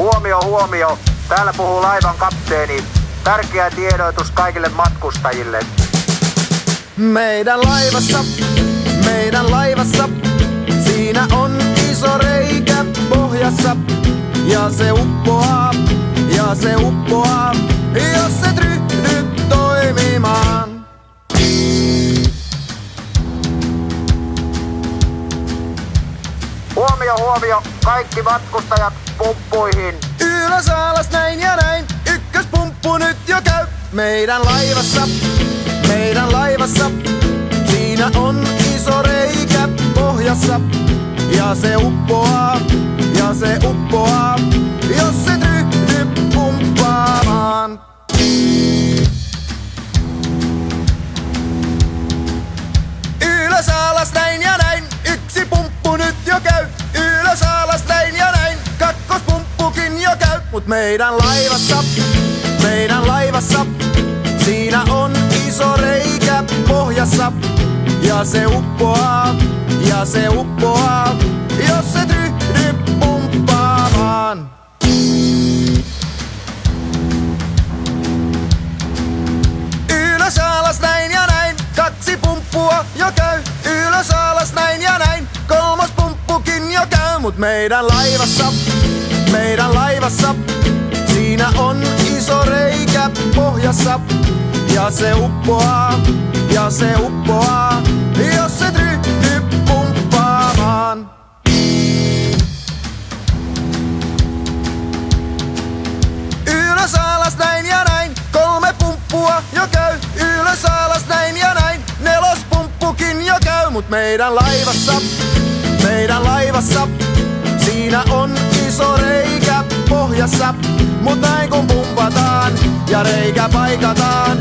Huomio, huomio. Täällä puhuu laivan kapteeni. Tärkeä tiedotus kaikille matkustajille. Meidän laivassa, siinä on iso reikä pohjassa. Ja se uppoaa, jos et ryhdy toimimaan. Huomio, huomio. Kaikki matkustajat pumppuihin. Ylös alas näin ja näin, ykköspumppu nyt jo käy. Meidän laivassa, siinä on iso reikä pohjassa. Ja se uppoaa, jos et ryhdy pumppaamaan. Ylös alas näin ja näin, yksi pumppu nyt jo käy. Ylös alas näin ja näin, kakkospumppukin jo käy. Mut meidän laivassa, siinä on iso reikä pohjassa. Ja se uppoaa, jos et ryhdy pumppaamaan. Ylös alas näin ja näin, kaksi pumppua jo käy. Ylös alas näin ja näin, kolmas pumppukin jo käy. Mut meidän laivassa, siinä on iso reikä pohjassa. Ja se uppoaa, jos et ryhdy pumppaamaan. Ylös alas näin ja näin, kolme pumppua jo käy. Ylös alas näin ja näin, nelospumppukin jo käy. Mut meidän laivassa, siinä on iso reikä pohjassa. Mut näin kun pumpataan ja reikä paikataan,